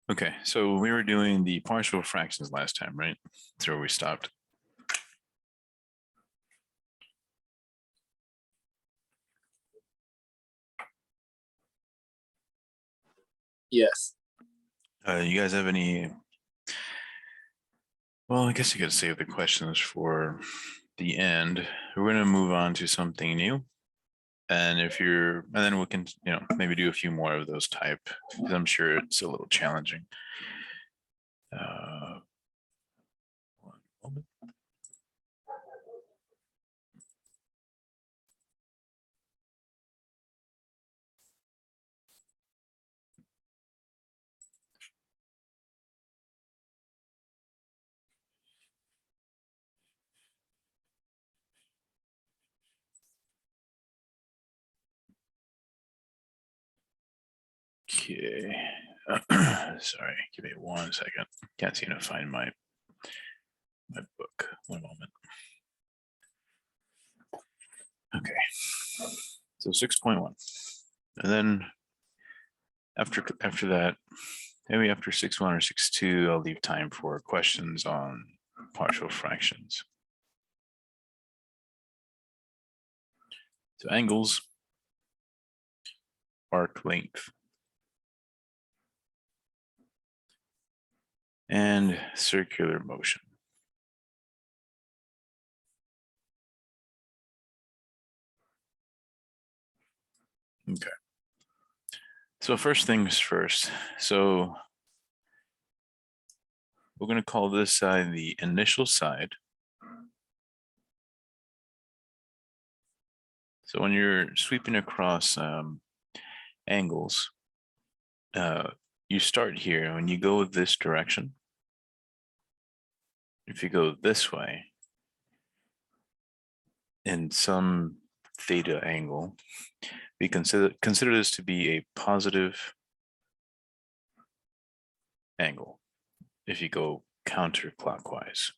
Okay, so we were doing the partial fractions last time, right? That's where we stopped. Yes. You guys have any? Well, I guess you could save the questions for the end. We're going to move on to something new. And and then we can, maybe do a few more of those type, because I'm sure it's a little challenging. One moment. Okay. Sorry, give me 1 second. Can't seem to find my book. One moment. Okay. So 6.1. And then after that, maybe after 6.1 or 6.2, I'll leave time for questions on partial fractions. So angles, arc length, and circular motion. Okay. So first things first. So we're going to call this side the initial side. So when you're sweeping across angles, you start here. When you go this direction, if you go this way, in some theta angle, we consider this to be a positive angle if you go counterclockwise.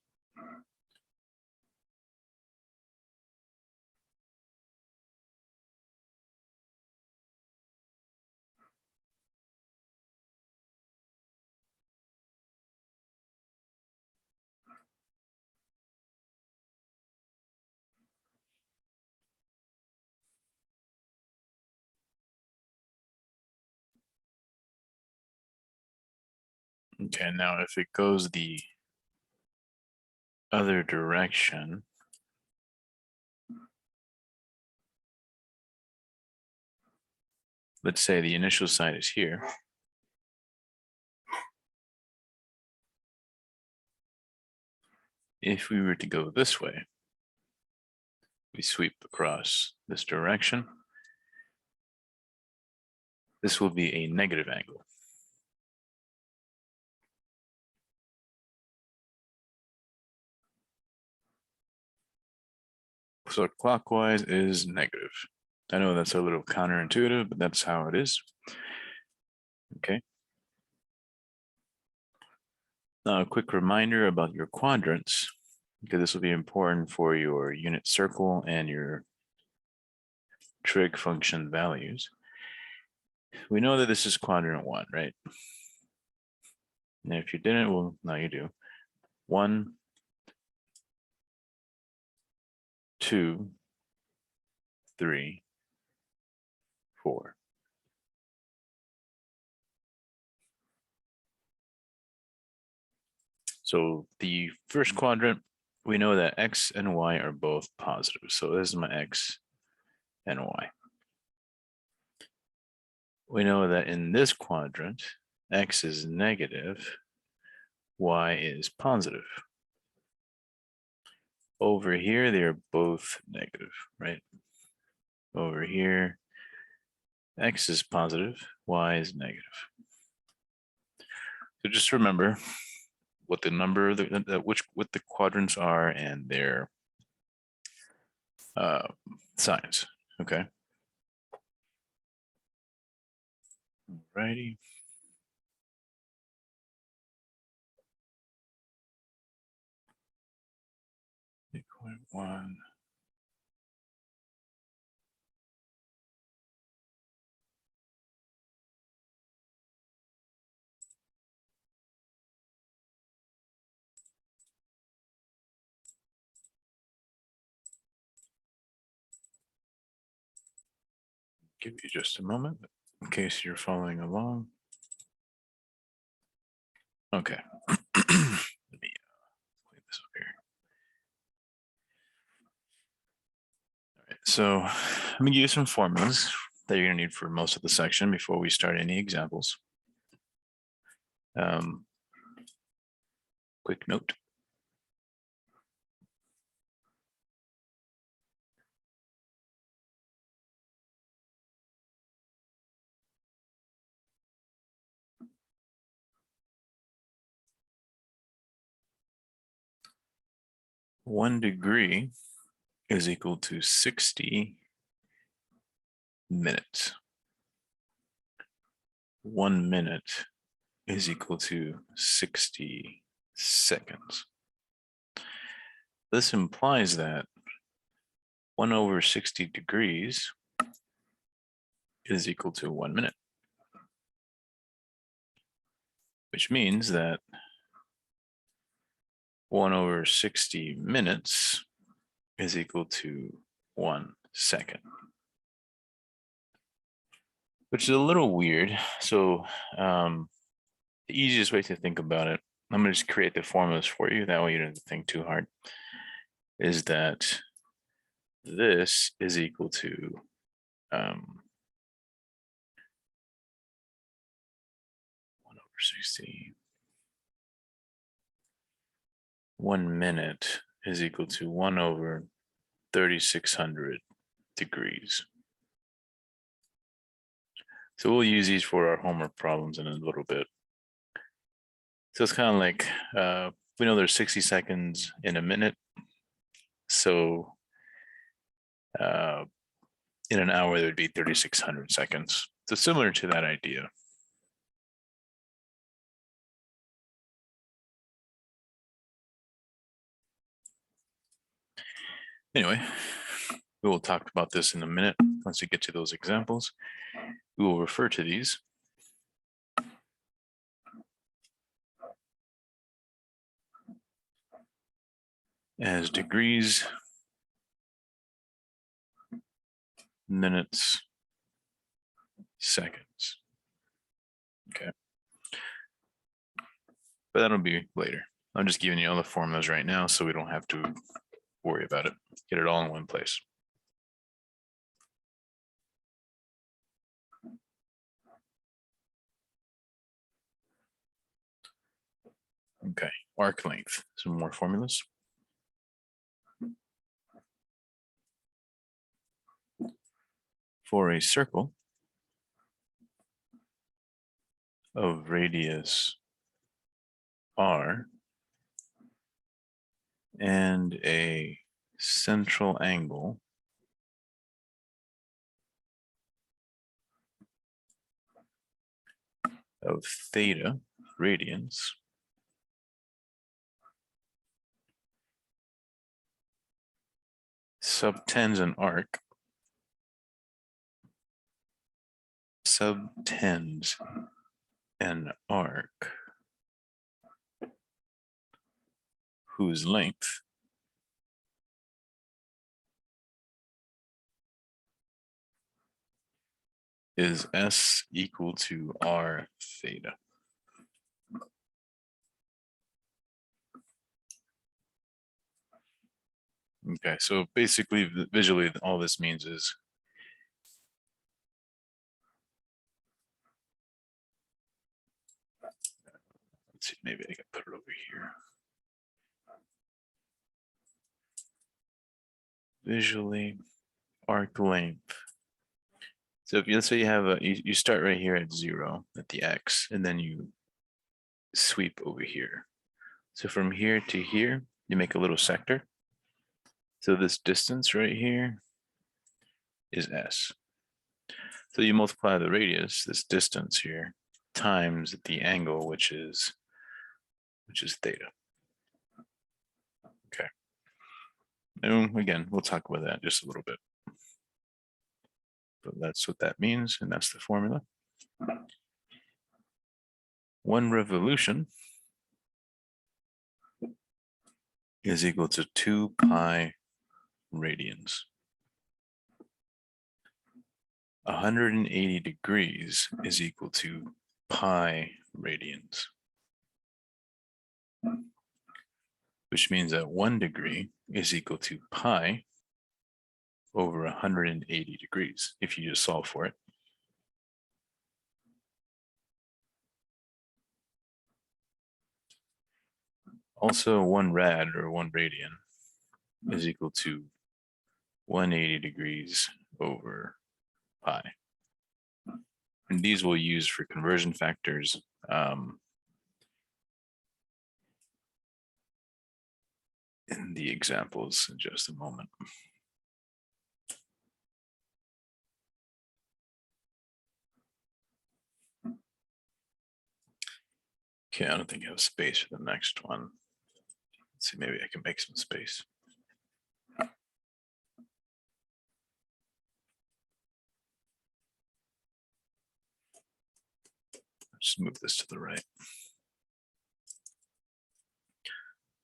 Okay, now if it goes the other direction, let's say the initial side is here. If we were to go this way, we sweep across this direction. This will be a negative angle. So clockwise is negative. I know that's a little counterintuitive, but that's how it is. Okay. Now, a quick reminder about your quadrants, because this will be important for your unit circle and your trig function values. We know that this is quadrant 1, right? And if you didn't, well, now you do. 1, 2, 3, 4. So the first quadrant, we know that X and Y are both positive. So this is my X and Y. We know that in this quadrant, X is negative, Y is positive. Over here, they're both negative, right? Over here, X is positive, Y is negative. So just remember what the number, what the quadrants are and their signs, okay? Alrighty. One. Give you just a moment in case you're following along. Okay. Let me clean this up here. All right, so let me give you some formulas that you're going to need for most of the section before we start any examples. Quick note. One degree is equal to 60 minutes. 1 minute is equal to 60 seconds. This implies that 1 over 60 degrees is equal to 1 minute, which means that 1 over 60 minutes is equal to 1 second, which is a little weird. So the easiest way to think about it, I'm going to just create the formulas for you. That way you don't have to think too hard, is that this is equal to 1 over 60. 1 minute is equal to 1 over 3,600 degrees. So we'll use these for our homework problems in a little bit. So it's kind of like, we know there's 60 seconds in a minute. So in an hour, there would be 3,600 seconds. So similar to that idea. Anyway, we will talk about this in a minute. Once we get to those examples, we will refer to these as degrees, minutes, seconds. Okay. But that'll be later. I'm just giving you all the formulas right now so we don't have to worry about it. Get it all in one place. Okay, arc length, some more formulas. For a circle of radius r and a central angle of theta radians, subtends an arc, subtends an arc whose length is s equal to r theta. Okay, so basically visually all this means is let's see, maybe I can put it over here. Visually, arc length. So if let's say you have you start right here at 0 at the x, and then you sweep over here. So from here to here, you make a little sector. So this distance right here is s. So you multiply the radius, this distance here, times the angle, which is theta. Okay. And again, we'll talk about that just a little bit. But that's what that means, and that's the formula. 1 revolution is equal to 2 pi radians. 180 degrees is equal to pi radians, which means that 1 degree is equal to pi over 180 degrees if you just solve for it. Also, 1 rad or 1 radian is equal to 180 degrees over pi. And these we'll use for conversion factors. In the examples in just a moment. Okay, I don't think I have space for the next one. Let's see, maybe I can make some space. Just move this to the right.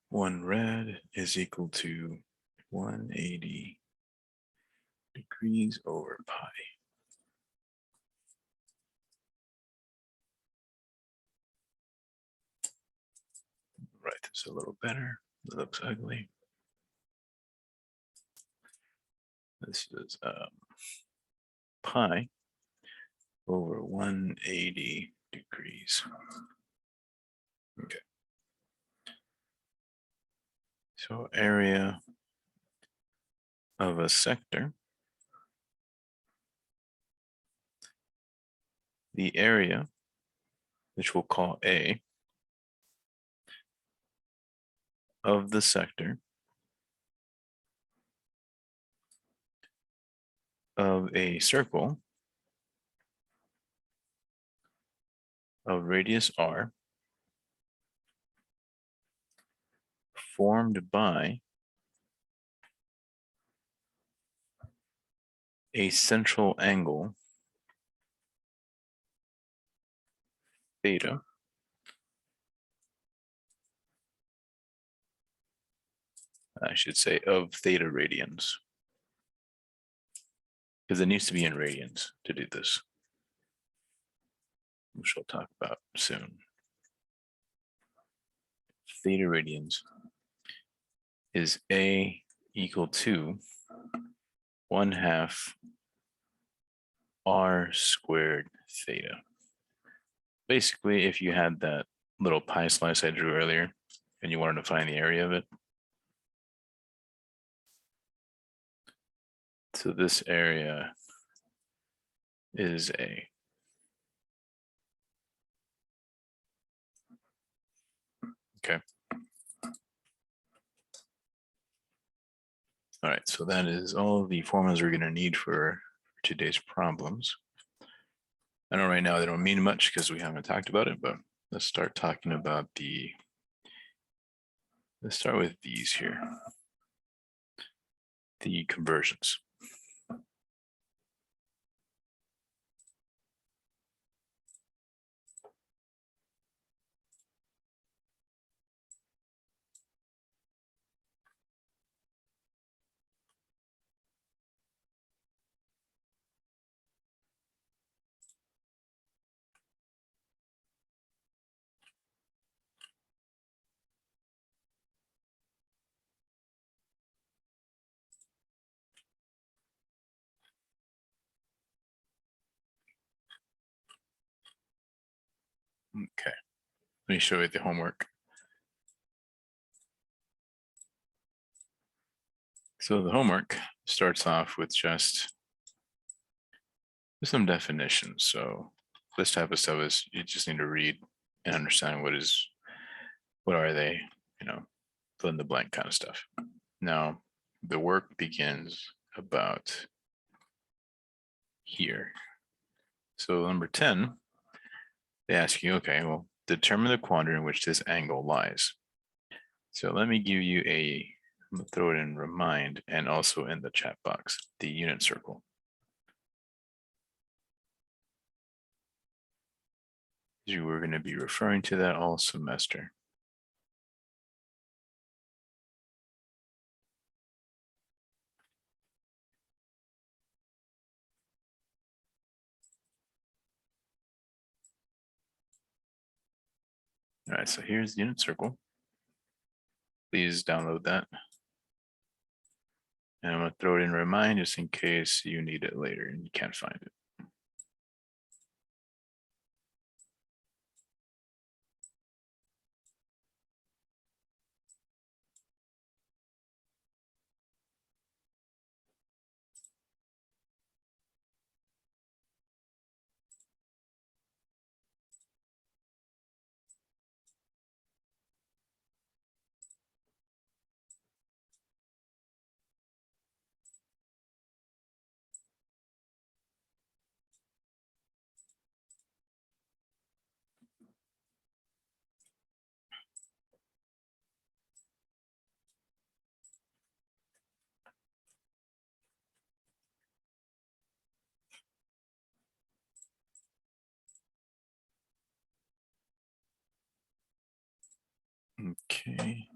1 rad is equal to 180 degrees over pi. Write this a little better. It looks ugly. This is pi over 180 degrees. Okay. So area of a sector, the area, which we'll call A, of the sector of a circle of radius r formed by a central angle theta I should say of theta radians, because it needs to be in radians to do this, which we'll talk about soon. Theta radians is A equal to 1/2 r squared theta. Basically, if you had that little pie slice I drew earlier and you wanted to find the area of it, so this area is A. Okay. All right, so that is all the formulas we're going to need for today's problems. I know right now they don't mean much because we haven't talked about it, but let's start talking about let's start with these here, the conversions. Okay, let me show you the homework. So the homework starts off with just some definitions. So this type of stuff is you just need to read and understand what are they, fill in the blank kind of stuff. Now the work begins about here. So number 10, they ask you, okay, well, determine the quadrant in which this angle lies. So let me give you I'm gonna throw it in remind and also in the chat box, the unit circle. You were going to be referring to that all semester. All right, so here's the unit circle. Please download that. And I'm gonna throw it in Remind just in case you need it later and you can't find it. Okay.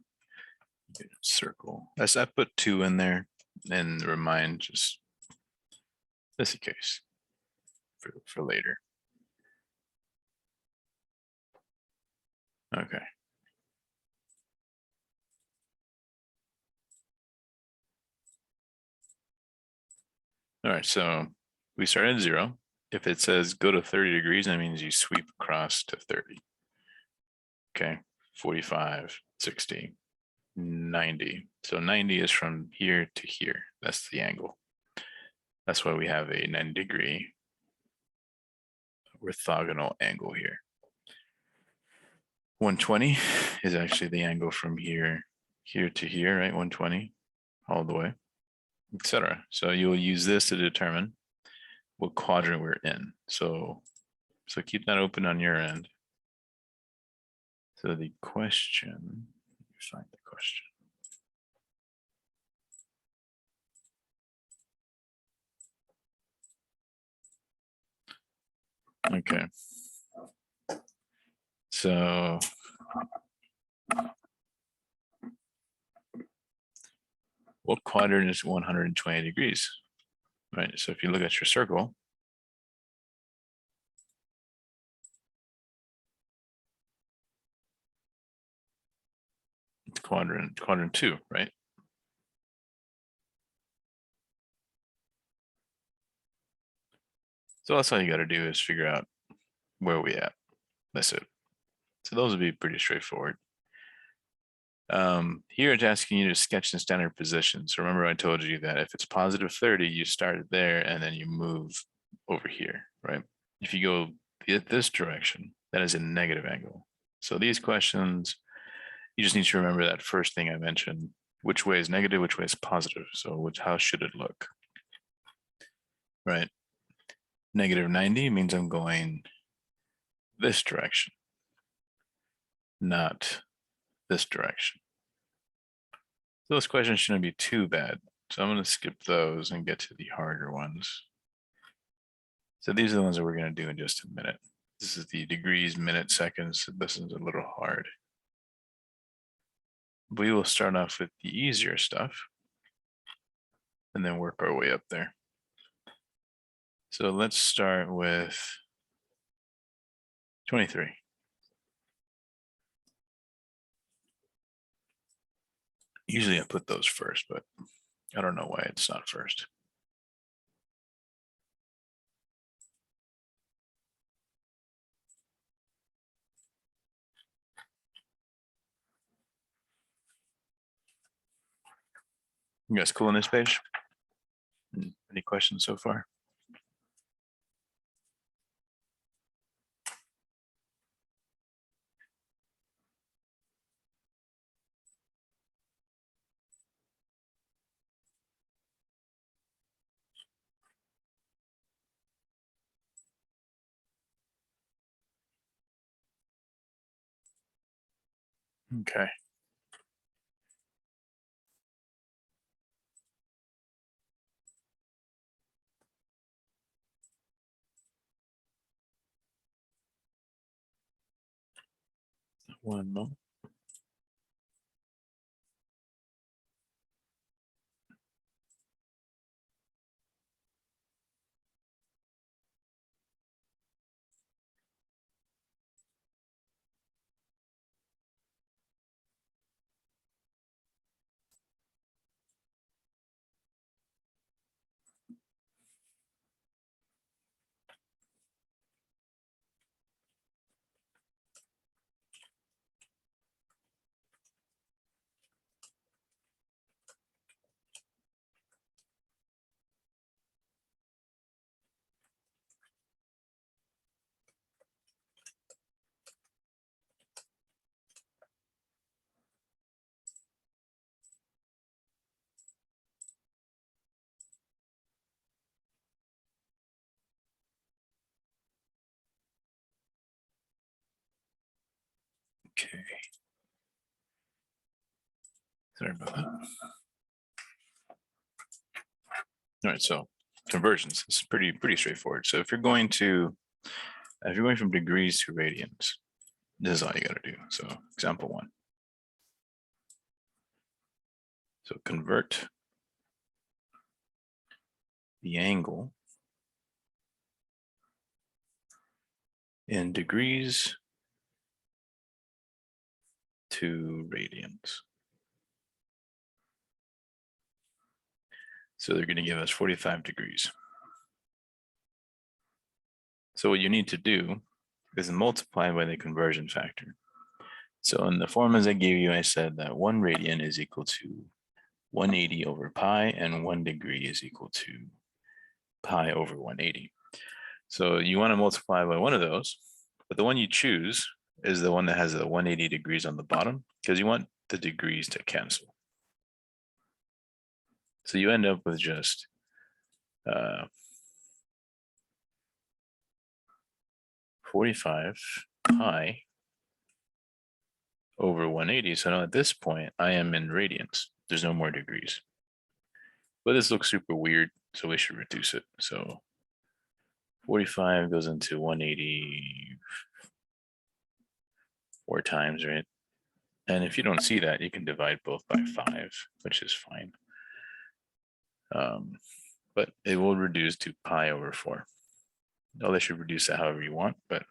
Unit circle. As I put 2 in there and Remind just in case for later. Okay. All right, so we start at 0. If it says go to 30 degrees, that means you sweep across to 30. Okay, 45, 60, 90. So 90 is from here to here. That's the angle. That's why we have a 90-degree orthogonal angle here. 120 is actually the angle from here to here, right? 120 all the way, etc. So you'll use this to determine what quadrant we're in. So keep that open on your end. So the question, let me find the question. Okay. So what quadrant is 120 degrees? Right. So if you look at your circle, it's quadrant 2, right? So that's all you got to do is figure out where we at. That's it. So those would be pretty straightforward. Here it's asking you to sketch the standard positions. Remember I told you that if it's positive 30, you start there and then you move over here, right? If you go this direction, that is a negative angle. So these questions, you just need to remember that first thing I mentioned, which way is negative, which way is positive. So how should it look? Right? Negative 90 means I'm going this direction, not this direction. Those questions shouldn't be too bad. So I'm going to skip those and get to the harder ones. So these are the ones that we're going to do in just a minute. This is the degrees, minutes, seconds. This is a little hard. We will start off with the easier stuff and then work our way up there. So let's start with 23. Usually I put those first, but I don't know why it's not first. You guys cool on this page? Any questions so far? Okay. One moment. Okay. Sorry about that. All right, so conversions, this is pretty straightforward. So if you're going from degrees to radians, this is all you got to do. So example 1. So convert the angle in degrees to radians. So they're going to give us 45 degrees. So what you need to do is multiply by the conversion factor. So in the formulas I gave you, I said that 1 radian is equal to 180 over pi, and 1 degree is equal to pi over 180. So you want to multiply by one of those, but the one you choose is the one that has the 180 degrees on the bottom, because you want the degrees to cancel. So you end up with just 45 pi over 180. So now at this point, I am in radians. There's no more degrees. But this looks super weird, so we should reduce it. So 45 goes into 180 4 times, right? And if you don't see that, you can divide both by 5, which is fine. But it will reduce to pi over 4. I'll let you reduce that however you want, but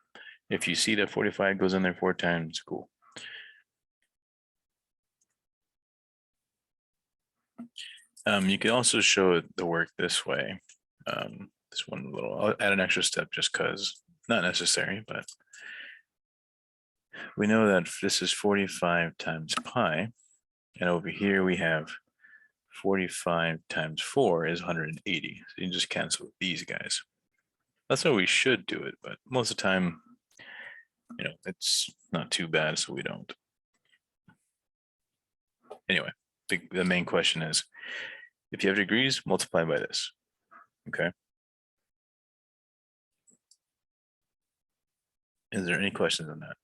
if you see that 45 goes in there 4 times, cool. You can also show the work this way. This one little, I'll add an extra step just because, not necessary, but we know that this is 45 times pi, and over here we have 45 times 4 is 180. So you can just cancel these guys. That's how we should do it, but most of the time, it's not too bad, so we don't. Anyway, the main question is, if you have degrees, multiply by this, okay? Is there any questions on that?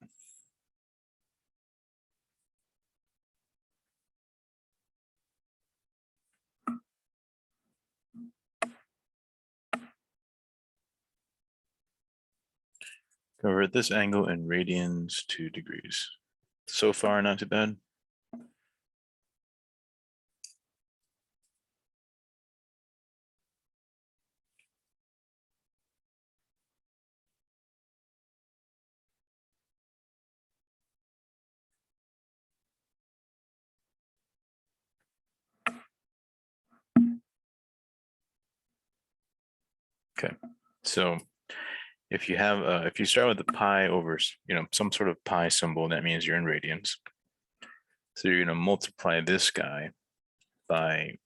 Convert this angle in radians to degrees. So far, not too bad. Okay, so if you have, if you start with the pi over, some sort of pi symbol, that means you're in radians. So you're going to multiply this guy by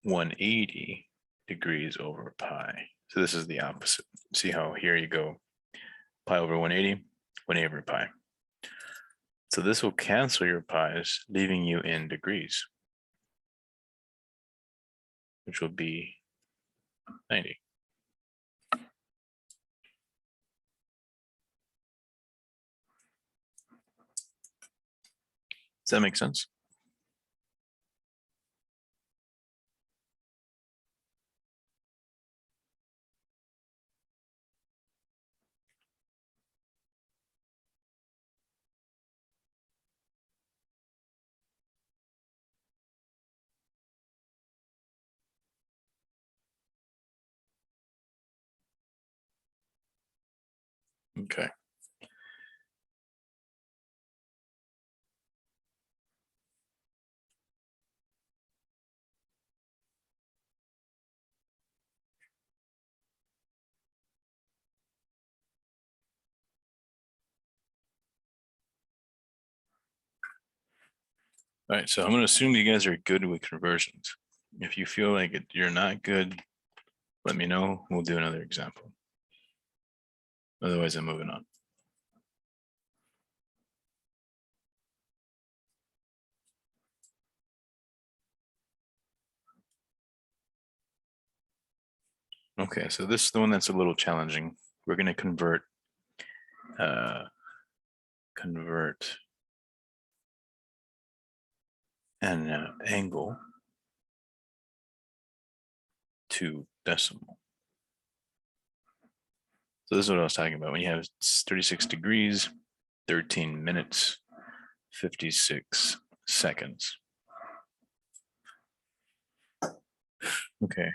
180 degrees over pi. So this is the opposite. See how here you go, pi over 180, 180 over pi. So this will cancel your pi's, leaving you in degrees, which will be 90. Does that make sense? Okay. All right, so I'm going to assume you guys are good with conversions. If you feel like you're not good, let me know. We'll do another example. Otherwise, I'm moving on. Okay, so this is the one that's a little challenging. We're going to convert and angle to decimal. So this is what I was talking about. When you have 36 degrees, 13 minutes, 56 seconds. Okay.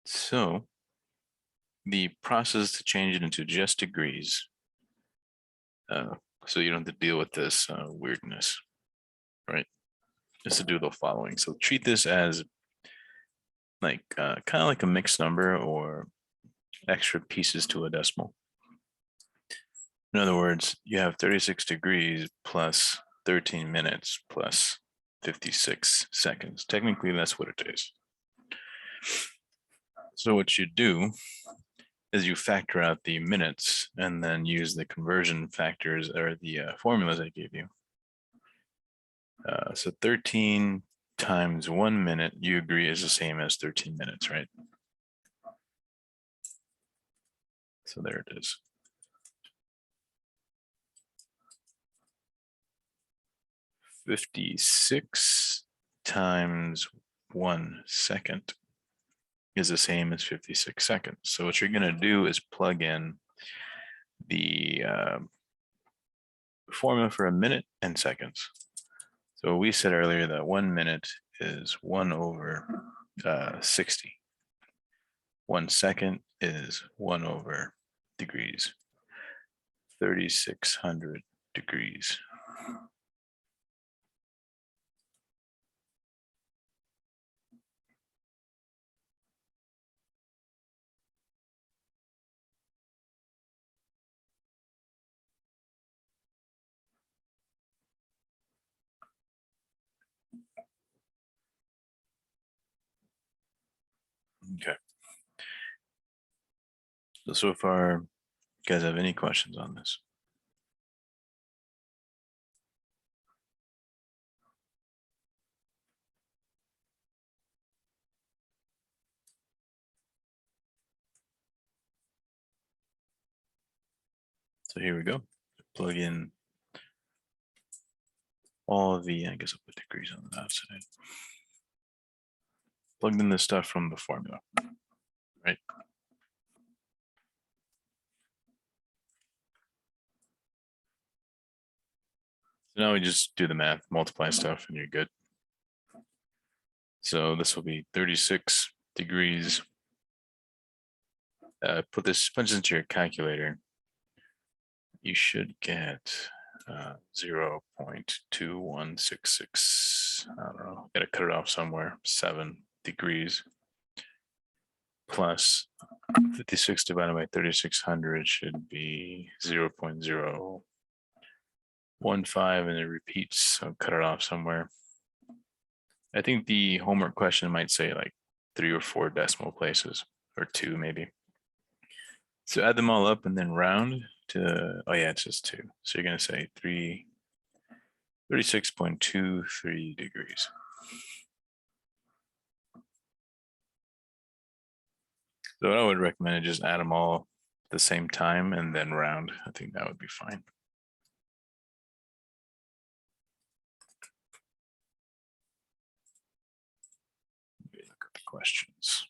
So the process to change it into just degrees, so you don't have to deal with this weirdness, right? Is to do the following. So treat this as like kind of like a mixed number or extra pieces to a decimal. In other words, you have 36 degrees plus 13 minutes plus 56 seconds. Technically, that's what it is. So what you do is you factor out the minutes and then use the conversion factors or the formulas I gave you. So 13 times 1 minute, you agree, is the same as 13 minutes, right? So there it is. "56 times 1 second is the same as 56 seconds. So what you're going to do is plug in the formula for a minute and seconds. So we said earlier that 1 minute is 1 over 60. 1 second is 1 over degrees. 3,600 degrees. Okay. So far, you guys have any questions on this? So here we go. Plug in all of the, I guess I'll put degrees on the outside. Plugged in the stuff from the formula, right? So now we just do the math, multiply stuff, and you're good. So this will be 36 degrees. Put this, punch into your calculator. You should get 0.2166. I don't know, gotta cut it off somewhere. 7 degrees plus 56 divided by 3,600 should be 0.015, and it repeats, so cut it off somewhere. I think the homework question might say like 3 or 4 decimal places, or 2 maybe. So add them all up and then round to, oh yeah, it's just 2. So you're gonna say 36.23 degrees. So what I would recommend is just add them all at the same time and then round. I think that would be fine. Look at the questions.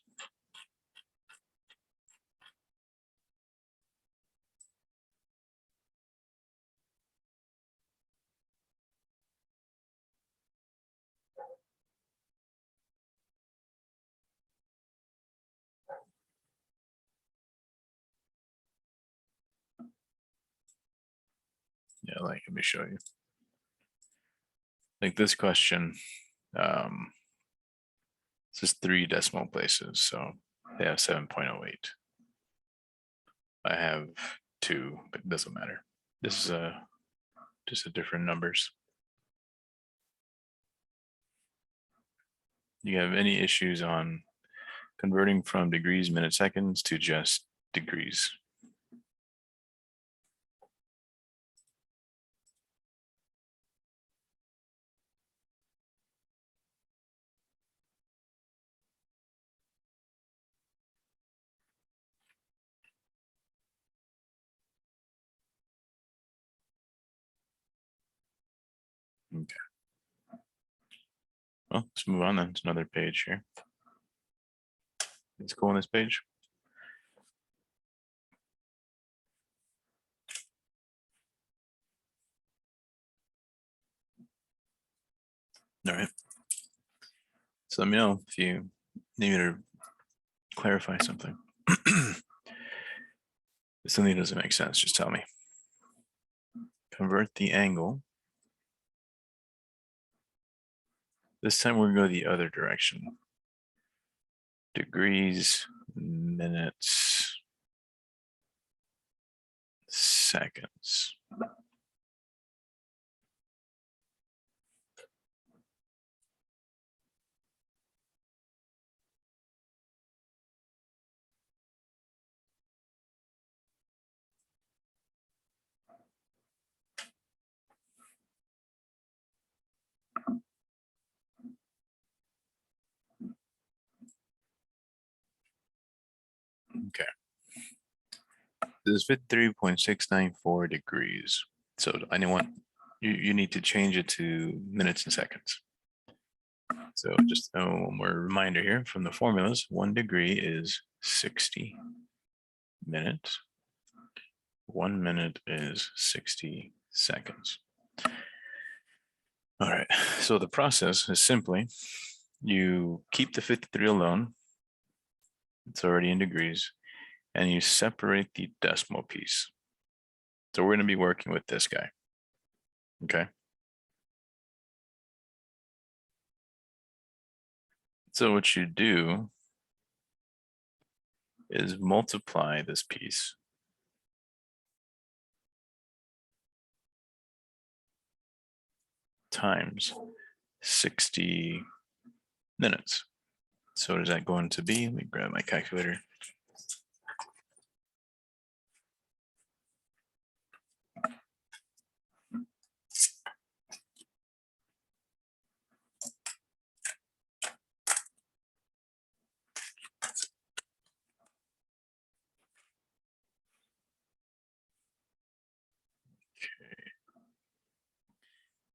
Yeah, like, let me show you. Like this question, it's just 3 decimal places, so they have 7.08. I have 2, but it doesn't matter. This is just a different numbers. You have any issues on converting from degrees, minutes, seconds to just degrees? Well, let's move on then to another page here. Let's go on this page. All right. So let me know if you need me to clarify something. If something doesn't make sense, just tell me. Convert the angle. This time we're going to go the other direction. Degrees, minutes, seconds. Okay. This is 53.694 degrees. So anyone, you need to change it to minutes and seconds. So just one more reminder here from the formulas, 1 degree is 60 minutes. 1 minute is 60 seconds. All right, so the process is simply, you keep the 53 alone. It's already in degrees, and you separate the decimal piece. So we're going to be working with this guy. Okay. So what you do is multiply this piece times 60 minutes. So what is that going to be? Let me grab my calculator.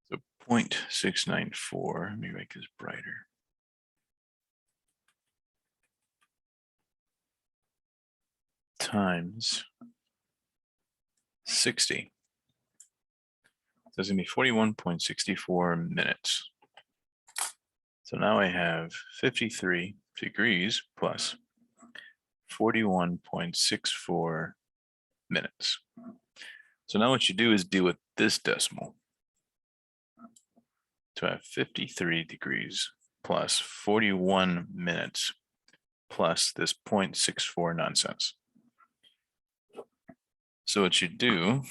So 0.694, let me make this brighter. Times 60. So it's gonna be 41.64 minutes. So now I have 53 degrees plus 41.64 minutes. So now what you do is deal with this decimal. So I have 53 degrees plus 41 minutes plus this 0.64 nonsense. So what you do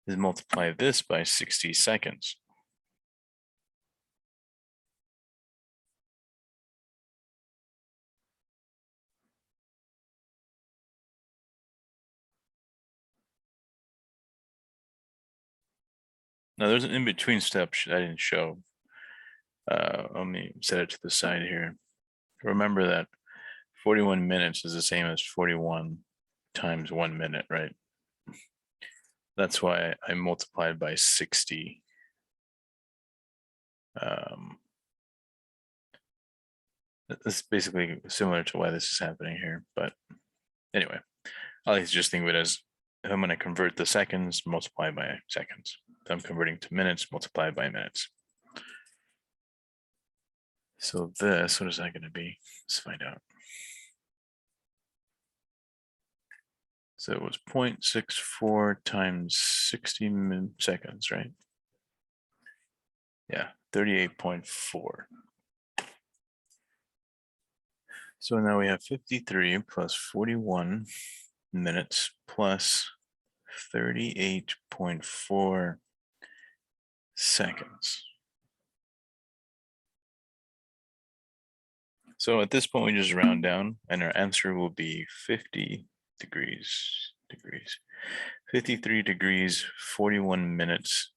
is multiply this by 60 seconds. Now there's an in-between step I didn't show. Let me set it to the side here. Remember that 41 minutes is the same as 41 times 1 minute, right? That's why I multiplied by 60. It's basically similar to why this is happening here, but anyway, I like to just think of it as if I'm going to convert the seconds, multiply by seconds. If I'm converting to minutes, multiply by minutes. So this, what is that going to be? Let's find out. So it was 0.64 times 60 seconds, right? Yeah, 38.4. So now we have 53 plus 41 minutes plus 38.4 seconds. So at this point, we just round down and our answer will be 50 degrees. 53 degrees, 41 minutes,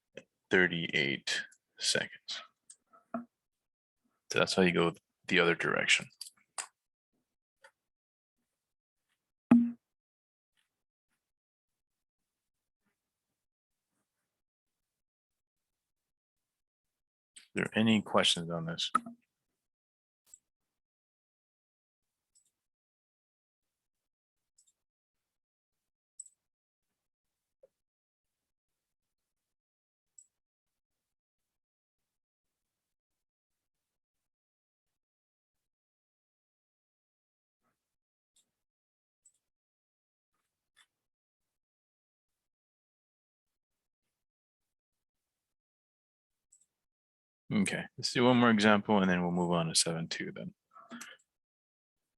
38 seconds. So that's how you go the other direction. there any questions on this? Okay, let's do one more example and then we'll move on to 7.2 then.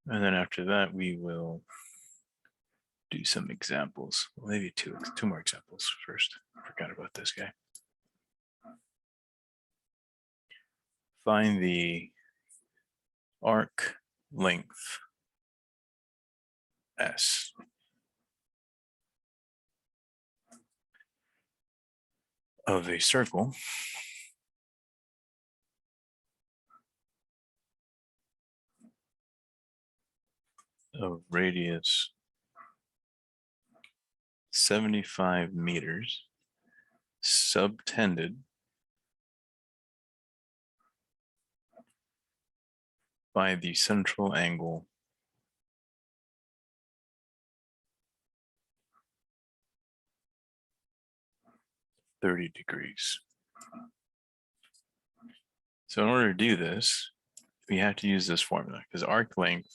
And then after that, we will do some examples. Well, maybe two more examples first. Forgot about this guy. Find the arc length S of a circle of radius 75 meters, subtended by the central angle 30 degrees. So in order to do this, we have to use this formula because arc length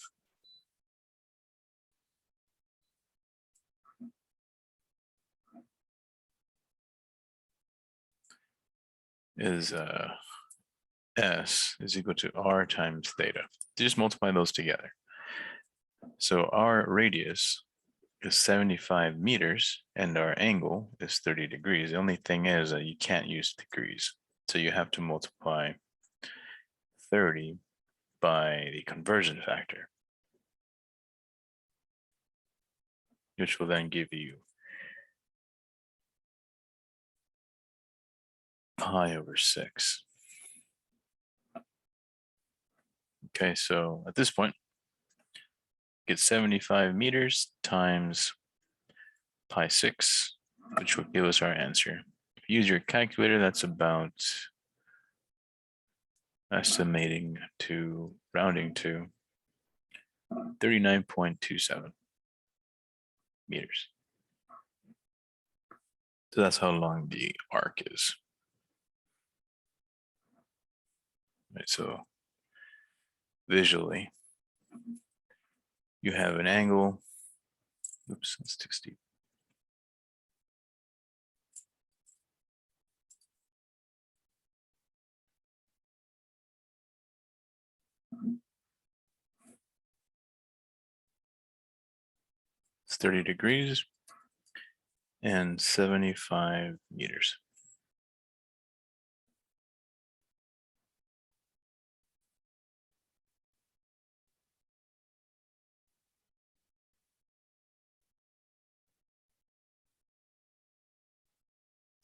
is S is equal to R times theta. You just multiply those together. So our radius is 75 meters and our angle is 30 degrees. The only thing is that you can't use degrees. So you have to multiply 30 by the conversion factor, which will then give you pi over 6. Okay, so at this point, get 75 meters times pi 6, which will give us our answer. If you use your calculator, that's about estimating to rounding to 39.27 meters. So that's how long the arc is. Right, so visually, you have an angle. Oops, that's too steep. It's 30 degrees and 75 meters.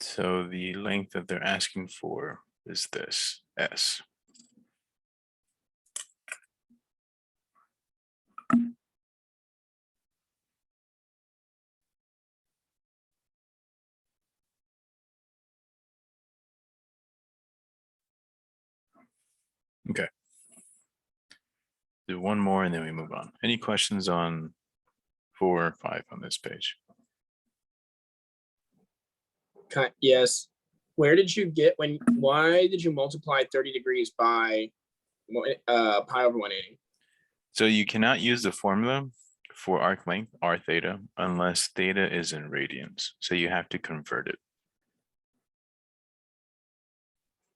So the length that they're asking for is this, S. Okay. Do one more and then we move on. Any questions on 4 or 5 on this page? Yes. Where did you get why did you multiply 30 degrees by pi over 180? So you cannot use the formula for arc length, r theta, unless theta is in radians. So you have to convert it.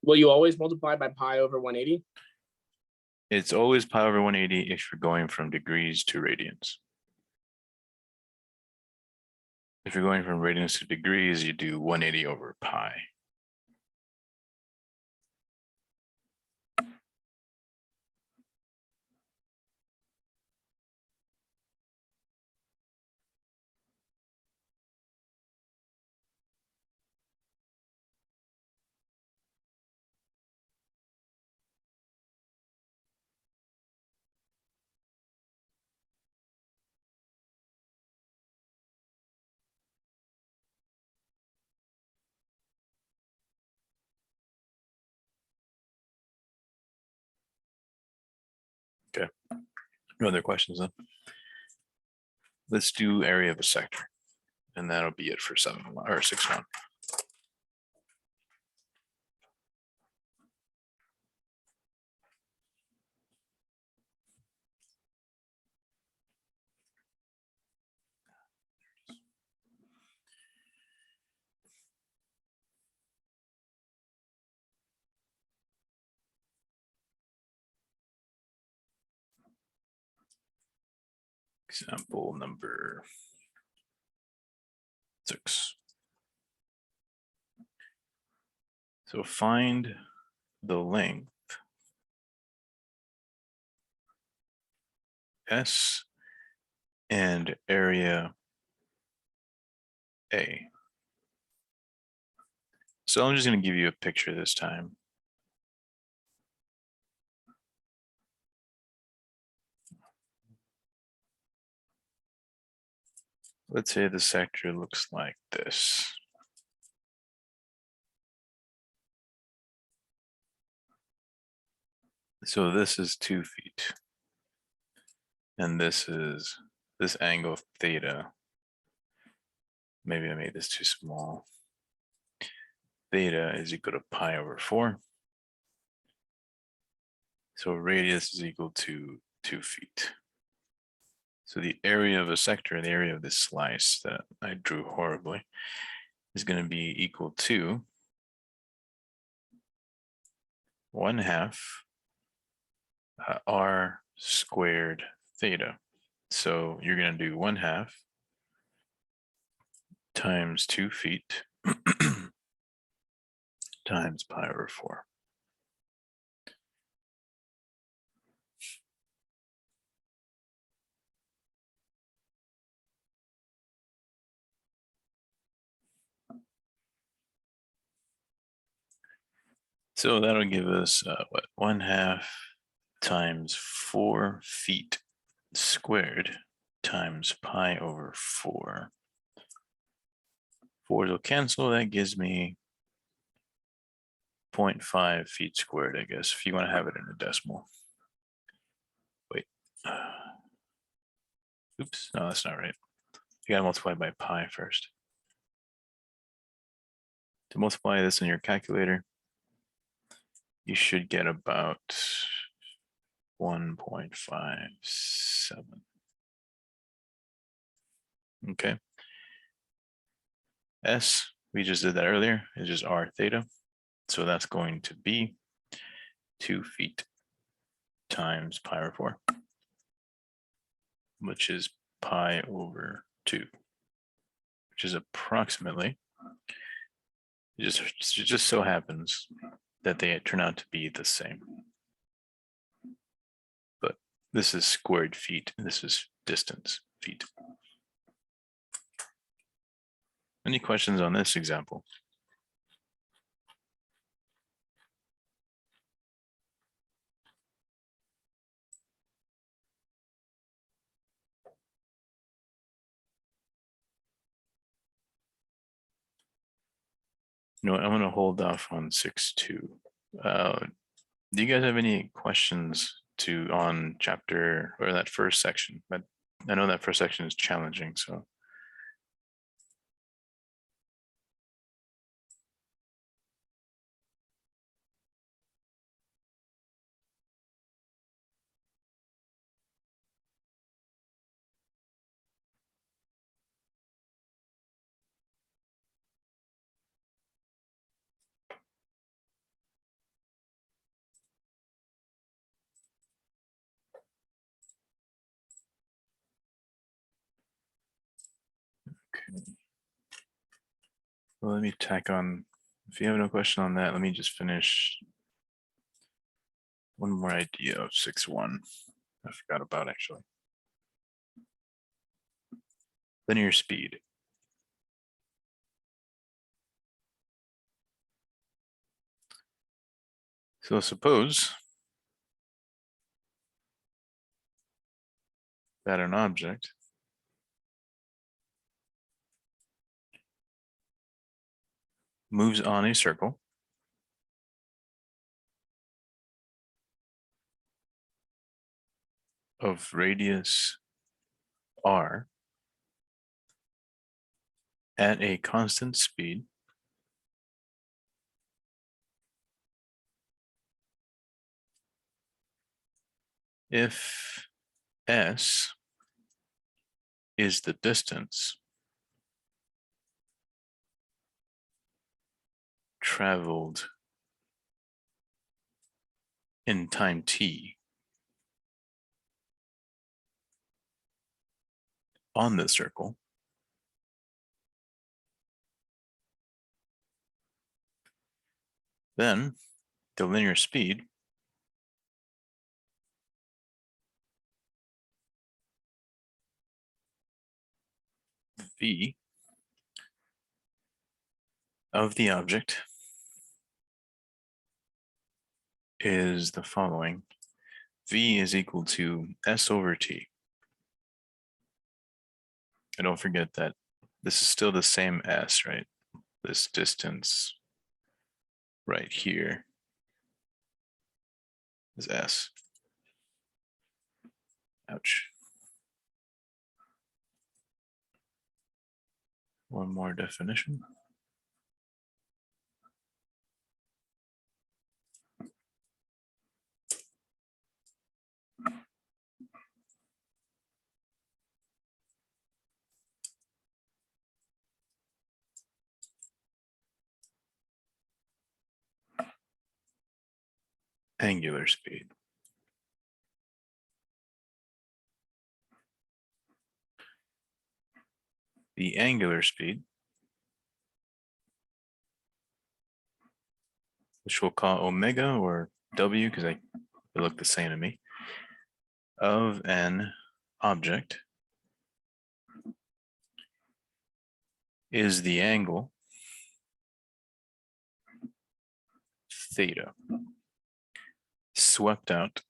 Will you always multiply by pi over 180? It's always pi over 180 if you're going from degrees to radians. If you're going from radians to degrees, you do 180 over pi. No other questions then? Let's do area of a sector. And that'll be it for 7-1 or 6-1. Example number 6. So find the length S and area A. So I'm just going to give you a picture this time. Let's say the sector looks like this. So this is 2 feet. And this is this angle theta. Maybe I made this too small. Theta is equal to pi over 4. So radius is equal to 2 feet. So the area of a sector, the area of this slice that I drew horribly, is going to be equal to 1/2 r squared theta. So you're going to do 1/2 times 2 feet times pi over 4. So that'll give us what, 1/2 times 4 feet squared times pi over 4. 4s will cancel. That gives me 0.5 feet squared, I guess, if you want to have it in a decimal. Wait. Oops, no, that's not right. You gotta multiply by pi first. To multiply this in your calculator, you should get about 1.57. Okay. S, we just did that earlier, is just r theta. So that's going to be 2 feet times pi over 4, which is pi over 2, which is approximately, it just so happens that they turn out to be the same. But this is squared feet, and this is distance feet. Any questions on this example? You know what, I'm going to hold off on 6-2. Do you guys have any questions on chapter or that first section? But I know that first section is challenging, so. Okay. Well, let me tack on, if you have no question on that, let me just finish one more idea of 6-1. I forgot about actually. Linear speed. So suppose that an object moves on a circle of radius r at a constant speed if s is the distance traveled in time t on the circle, then the linear speed v of the object is the following. V is equal to s over t. And don't forget that this is still the same s, right? This distance right here is s. Ouch. One more definition. Angular speed. The angular speed, which we'll call omega or w because they look the same to me, of an object is the angle theta swept out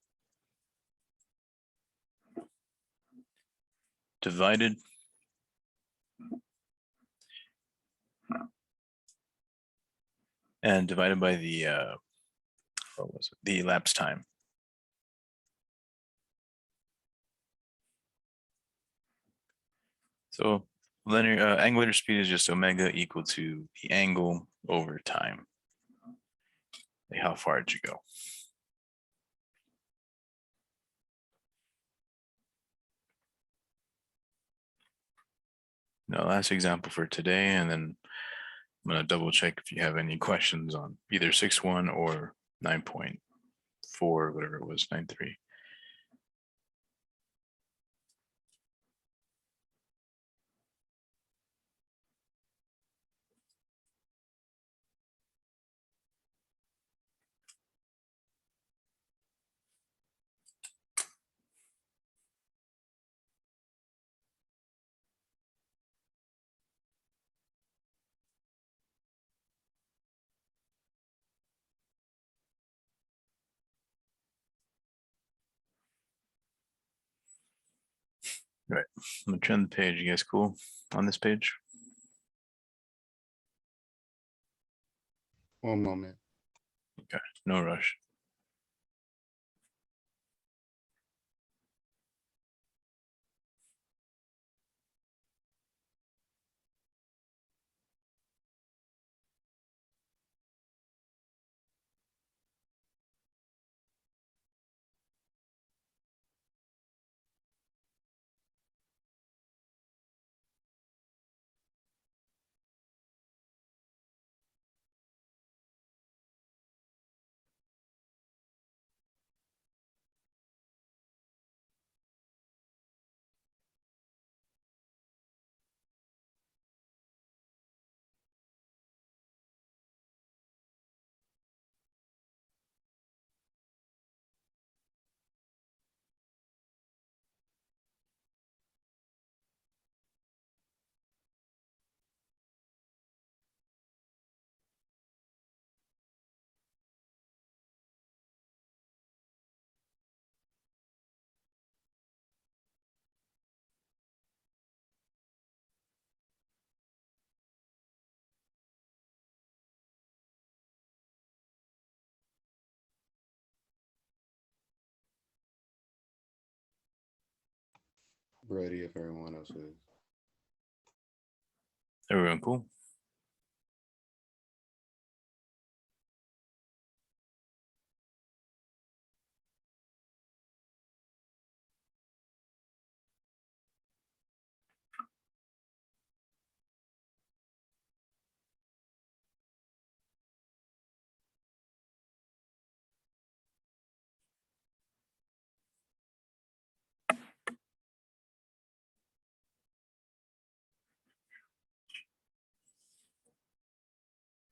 divided and divided by the what was it? The elapsed time. So linear angular speed is just omega equal to the angle over time. Like how far did you go? Now, last example for today, and then I'm going to double check if you have any questions on either 6.1 or 9.4, whatever it was, 9.3. Right, I'm gonna turn the page. You guys cool on this page? One moment. Okay, no rush. ready if everyone else is. Everyone cool?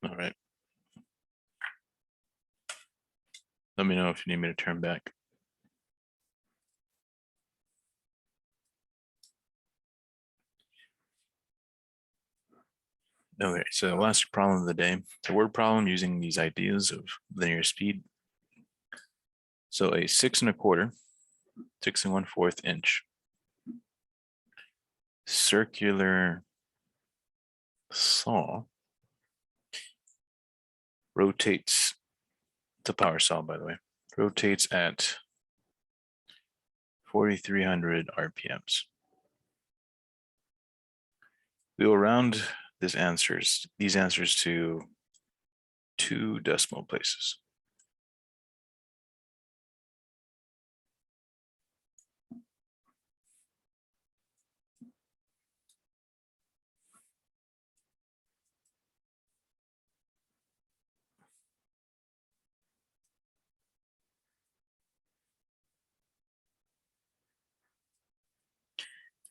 All right. Let me know if you need me to turn back. Okay, so last problem of the day. It's a word problem using these ideas of linear speed. So a 6 1/4, 6 1/4 inch circular saw rotates, it's a power saw, by the way, rotates at 4,300 RPMs. We will round these answers to 2 decimal places.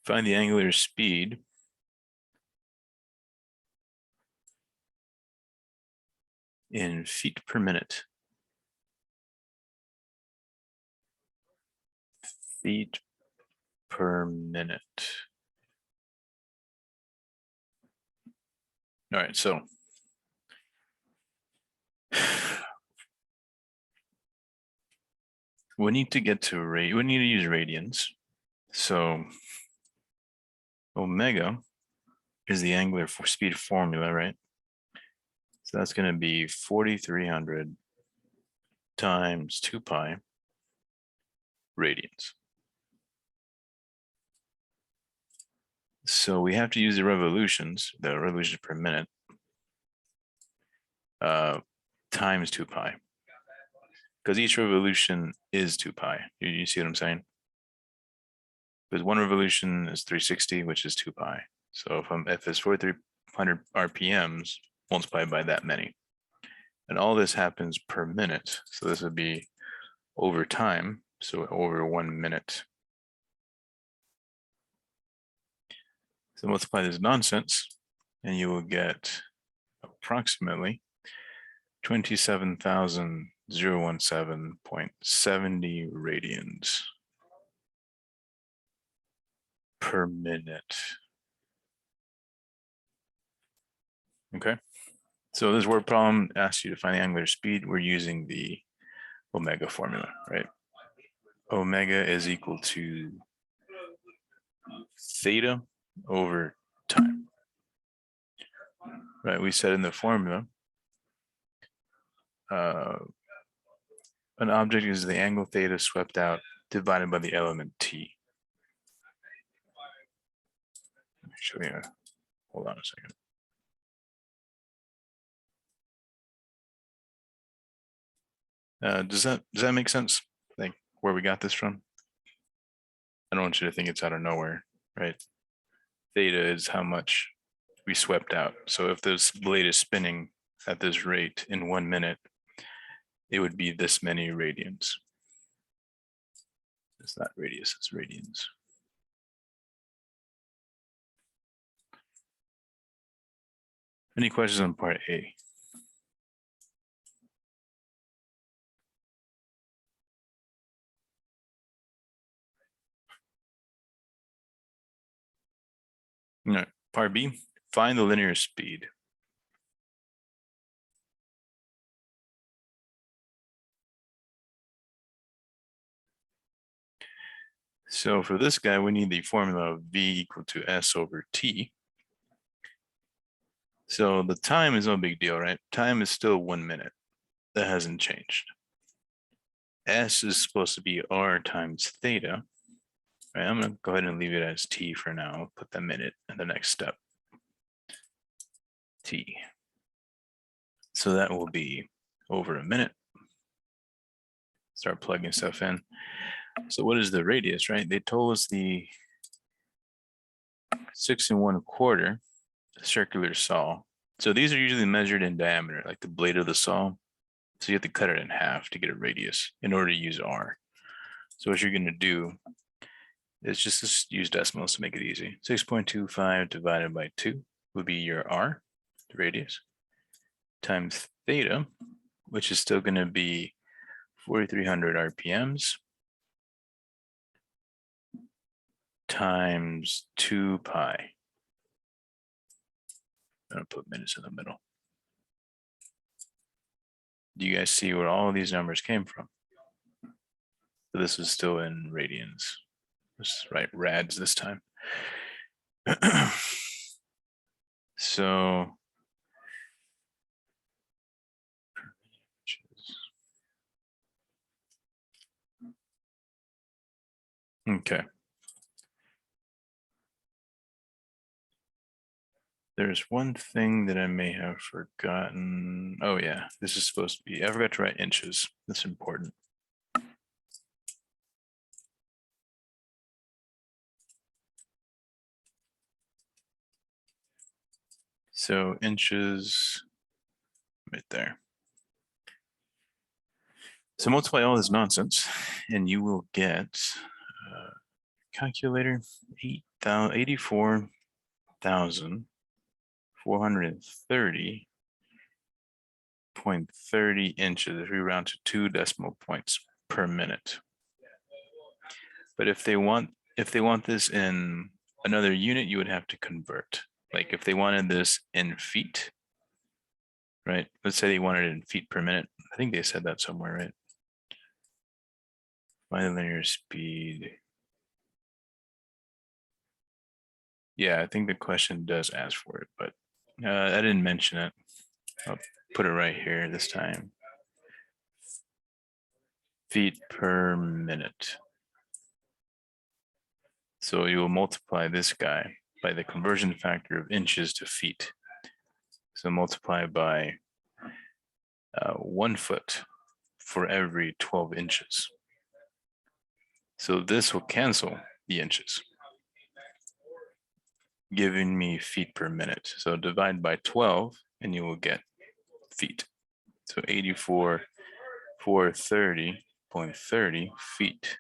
Find the angular speed in feet per minute. Feet per minute. All right, so we need to get to we need to use radians. So omega is the angular speed formula, right? So that's going to be 4,300 times 2 pi radians. So we have to use the revolutions per minute, times 2 pi, because each revolution is 2 pi. You see what I'm saying? Because one revolution is 360, which is 2 pi. So if it's 4,300 RPMs, multiplied by that many. And all this happens per minute. So this would be over time, so over 1 minute. So multiply this nonsense, and you will get approximately 27,017.70 radians per minute. Okay, so this word problem asks you to find the angular speed. We're using the omega formula, right? Omega is equal to theta over time, right? We said in the formula, an object is the angle theta swept out divided by the element t. Actually, hold on a second. Does that make sense? Like where we got this from? I don't want you to think it's out of nowhere, right? Theta is how much we swept out. So if this blade is spinning at this rate in 1 minute, it would be this many radians. It's not radius, it's radians. Any questions on part A? No, part B, find the linear speed. So for this guy, we need the formula of V equal to S over T. So the time is no big deal, right? Time is still 1 minute. That hasn't changed. S is supposed to be R times theta, right, I'm gonna go ahead and leave it as T for now. Put the minute in the next step. T. So that will be over a minute. Start plugging stuff in. So what is the radius, right? They told us the 6 1/4 circular saw. So these are usually measured in diameter, like the blade of the saw. So you have to cut it in half to get a radius in order to use R. So what you're going to do is just use decimals to make it easy. 6.25 divided by 2 would be your R, the radius, times theta, which is still going to be 4,300 RPMs, times 2 pi. I'm going to put minutes in the middle. Do you guys see where all of these numbers came from? So this is still in radians. Let's write rads this time. So okay. There's one thing that I may have forgotten. Oh yeah, this is supposed to be, I forgot to write inches. That's important. So inches right there. So multiply all this nonsense and you will get calculator 84,430.30 inches if we round to 2 decimal points per minute. But if they want this in another unit, you would have to convert. Like if they wanted this in feet, right? Let's say they wanted it in feet per minute. I think they said that somewhere, right? Find the linear speed. Yeah, I think the question does ask for it, but I didn't mention it. I'll put it right here this time. Feet per minute. So you will multiply this guy by the conversion factor of inches to feet. So multiply by 1 foot for every 12 inches. So this will cancel the inches, giving me feet per minute. So divide by 12 and you will get feet. So 84,430.30 feet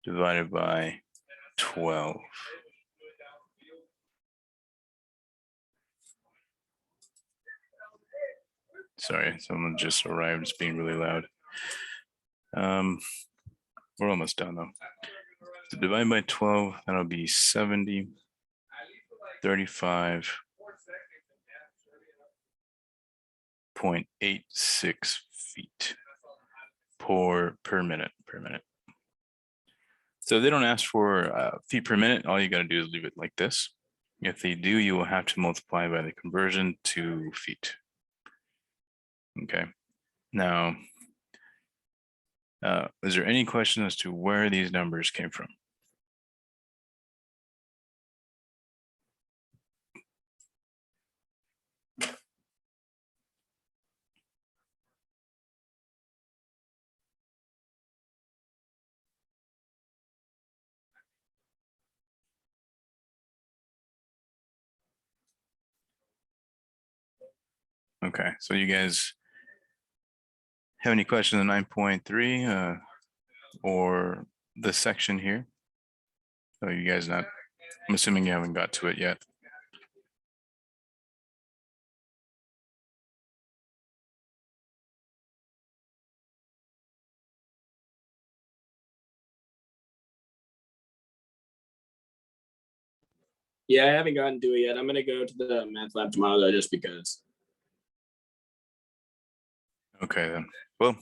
divided by 12. Sorry, someone just arrived. It's being really loud. We're almost done though. So divide by 12, that'll be 70, 35.86 feet per minute. So if they don't ask for feet per minute, all you got to do is leave it like this. If they do, you will have to multiply by the conversion to feet. Okay. Now, is there any question as to where these numbers came from? Okay, so you guys have any questions on 9.3 or the section here? So you guys not, I'm assuming you haven't got to it yet. Yeah, I haven't gotten to it yet. I'm gonna go to the math lab tomorrow though, just because. Okay, then. Well,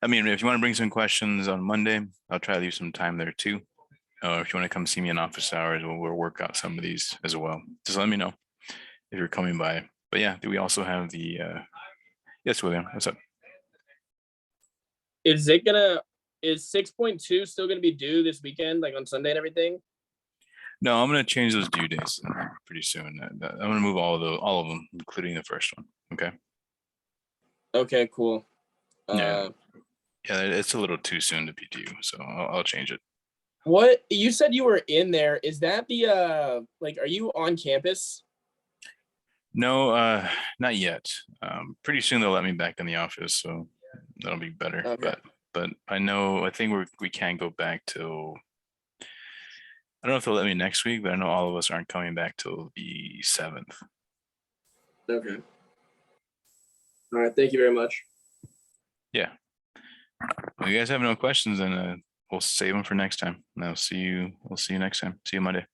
I mean, if you want to bring some questions on Monday, I'll try to leave some time there too. Or if you want to come see me in office hours, we'll work out some of these as well. Just let me know if you're coming by. But yeah, we also have the, yes, William, what's up? Is it gonna is 6.2 still gonna be due this weekend, like on Sunday and everything? No, I'm gonna change those due dates pretty soon. I'm gonna move all of them, including the first one. Okay. Okay, cool. Yeah. Yeah, it's a little too soon to be due, so I'll change it. What you said you were in there, is that the like, are you on campus? No, not yet. Pretty soon they'll let me back in the office, so that'll be better. Okay. But I think we can't go back till, I don't know if they'll let me next week, but I know all of us aren't coming back till the 7th. Okay. All right, thank you very much. Yeah. Well, you guys have no questions, then we'll save them for next time. And we'll see you next time. See you Monday.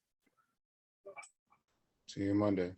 See you Monday.